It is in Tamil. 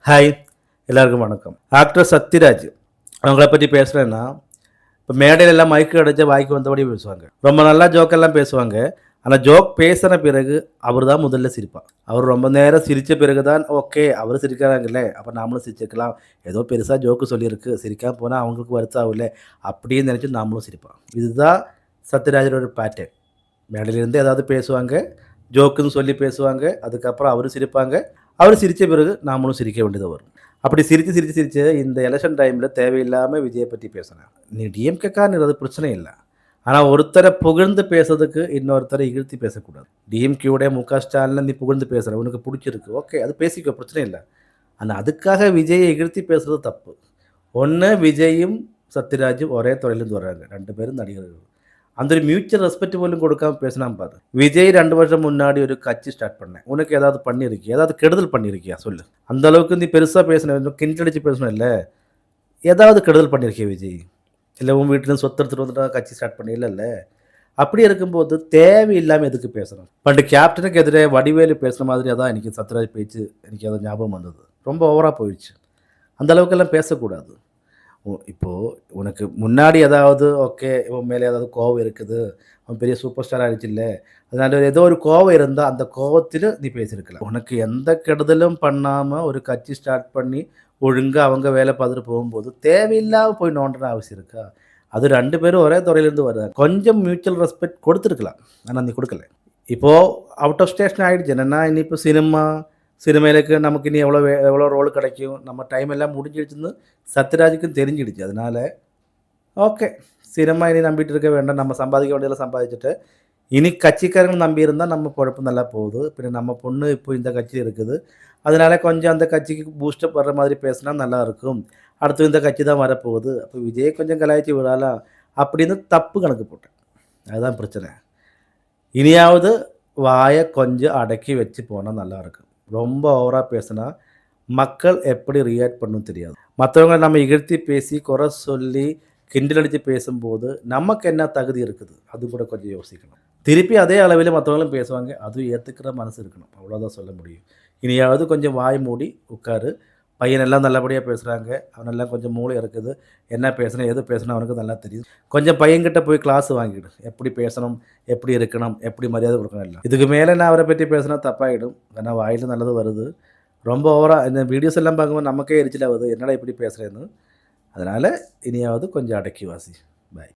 ஹாய், எல்லாருக்கும் வணக்கம். ஆக்டர் சத்யராஜ் அவங்கள பற்றி பேசுகிறேன்னா, இப்போ மேடையில எல்லாம் மைக்கு அடிச்சா வாய்க்கு வந்தபடி பேசுவாங்க. ரொம்ப நல்லா ஜோக்கெல்லாம் பேசுவாங்க. ஆனா ஜோக் பேசின பிறகு அவர் தான் முதல்ல சிரிப்பார். அவர் ரொம்ப நேரம் சிரித்த பிறகு தான் ஓகே அவர் சிரிக்கிறாங்களே அப்போ நாமளும் சிரிச்சுக்கலாம். ஏதோ பெருசாக ஜோக்கு சொல்லியிருக்கு சிரிக்காம போனால் அவங்களுக்கு வருத்தம் ஆகல அப்படின்னு நினச்சி நாமளும் சிரிப்போம். இதுதான் சத்யராஜோட பேட்டர்ன். மேடையிலேருந்து ஏதாவது பேசுவாங்க, ஜோக்குன்னு சொல்லி பேசுவாங்க, அதுக்கப்புறம் அவரும் சிரிப்பாங்க. அவர் சிரித்த பிறகு நாமளும் சிரிக்க வேண்டியது வரும். அப்படி சிரித்து இந்த எலெக்ஷன் டைமில் தேவையில்லாமல் விஜயை பற்றி பேசினேன். நீ டிஎம்கேக்காரன்றது பிரச்சனை இல்லை. ஆனால் ஒருத்தரை புகழ்ந்து பேசுறதுக்கு இன்னொருத்தரை இழுத்தி பேசக்கூடாது. டிஎம்கேவுடைய முக ஸ்டாலின் நீ புகழ்ந்து பேசுகிற உனக்கு பிடிச்சிருக்கு, ஓகே அது பேசிக்கோ, பிரச்சனை இல்லை. ஆனால் அதுக்காக விஜயை இழுத்தி பேசுறது தப்பு. ஒன்று விஜயும் சத்யராஜும் ஒரே துறையிலேருந்து வர்றாங்க, 2 பேரும் நடிகர்கள். அந்த ஒரு மியூச்சுவல் ரெஸ்பெக்ட் போலும் கொடுக்காம பேசினா பாரு. விஜய் 2 வருஷம் முன்னாடி ஒரு கட்சி ஸ்டார்ட் பண்ணேன், உனக்கு ஏதாவது பண்ணியிருக்கியா, ஏதாவது கெடுதல் பண்ணியிருக்கியா சொல்லு. அந்த அளவுக்கு நீ பெருசாக பேசின, கிண்டடிச்சு பேசணும் இல்லை, ஏதாவது கெடுதல் பண்ணியிருக்கிய விஜய்? இல்லை உன் வீட்டிலேருந்து சொத்து எடுத்துகிட்டு வந்துட்டா கட்சி ஸ்டார்ட் பண்ணி இல்லை. அப்படி இருக்கும்போது தேவையில்லாமல் எதுக்கு பேசணும்? பண்டு கேப்டனுக்கு எதிரே வடிவேலு பேசுகிற மாதிரி அதான் எனக்கு சத்யராஜ் பேச்சு எனக்கு அதை ஞாபகம் வந்தது. ரொம்ப ஓவராக போயிடுச்சு. அந்த அளவுக்கெல்லாம் பேசக்கூடாது. இப்போது உனக்கு முன்னாடி ஏதாவது ஓகே இவன் மேலே ஏதாவது கோவம் இருக்குது, அவன் பெரிய சூப்பர் ஸ்டார் ஆகிடுச்சு இல்லை, அதனால் ஏதோ ஒரு கோவம் இருந்தால் அந்த கோவத்தில் நீ பேசியிருக்கலாம். உனக்கு எந்த கெடுதலும் பண்ணாமல் ஒரு கட்சி ஸ்டார்ட் பண்ணி ஒழுங்காக அவங்க வேலை பார்த்துட்டு போகும்போது தேவையில்லாமல் போய் நோண்டுற அவசியம் இருக்கா? அது 2 பேரும் ஒரே துறையிலேருந்து வருது. கொஞ்சம் மியூச்சுவல் ரெஸ்பெக்ட் கொடுத்துருக்கலாம், ஆனால் நீ கொடுக்கல. இப்போது அவுட் ஆஃப் ஸ்டேஷன் ஆகிடுச்சு. என்னென்னா இனி இப்போ சினிமையிலுக்கு நமக்கு இனி எவ்வளோ ரோல் கிடைக்கும், நம்ம டைம் எல்லாம் முடிஞ்சிடுச்சுன்னு சத்யராஜுக்கும் தெரிஞ்சிடுச்சு. அதனால் ஓகே சினிமா இனி நம்பிட்டு இருக்க வேண்டாம், நம்ம சம்பாதிக்க வேண்டியதெல்லாம் சம்பாதிச்சுட்டு இனி கட்சிக்காரங்க நம்பி இருந்தால் நம்ம பொழப்பு நல்லா போகுது. பின்ன நம்ம பொண்ணு இப்போ இந்த கட்சியில் இருக்குது, அதனால் கொஞ்சம் அந்த கட்சிக்கு பூஸ்டப் வர்ற மாதிரி பேசினா நல்லாயிருக்கும், அடுத்து இந்த கட்சி தான் வரப்போகுது, அப்போ விஜய் கொஞ்சம் கலாய்ச்சி விடலாம் அப்படின்னு தப்பு கணக்கு போட்டேன். அதுதான் பிரச்சனை. இனியாவது வாயை கொஞ்சம் அடக்கி வச்சு போனால் நல்லாயிருக்கும். ரொம்ப ஓவராக பேசினா மக்கள் எப்படி ரியாக்ட் பண்ணணும் தெரியாது. மற்றவங்க நம்ம இகழ்த்தி பேசி குறை சொல்லி கிண்டல் அடித்து பேசும்போது நமக்கு என்ன தகுதி இருக்குது அது கூட கொஞ்சம் யோசிக்கணும். திருப்பி அதே அளவில் மற்றவங்களும் பேசுவாங்க, அதுவும் ஏற்றுக்கிற மனசு இருக்கணும், அவ்வளோதான் சொல்ல முடியும். இனியாவது கொஞ்சம் வாய் மூடி உட்காரு. பையனெல்லாம் நல்லபடியாக பேசுகிறாங்க, அவனெல்லாம் கொஞ்சம் மூளை இருக்குது, என்ன பேசணும் எது பேசணும் அவனுக்கு நல்லா தெரியுது. கொஞ்சம் பையன்கிட்ட போய் கிளாஸ் வாங்கிடு, எப்படி பேசணும், எப்படி இருக்கணும், எப்படி மரியாதை கொடுக்கணும் எல்லாம். இதுக்கு மேலே நான் அவரை பற்றி பேசினா தப்பாகிடும், ஏன்னா வாயில் நல்லது வருது. ரொம்ப ஓவராக இந்த வீடியோஸ் எல்லாம் பார்க்கும்போது நமக்கே எரிச்சலாக வருது, என்னடா இப்படி பேசுகிறேன்னு. அதனால் இனியாவது கொஞ்சம் அடக்கி வாசி.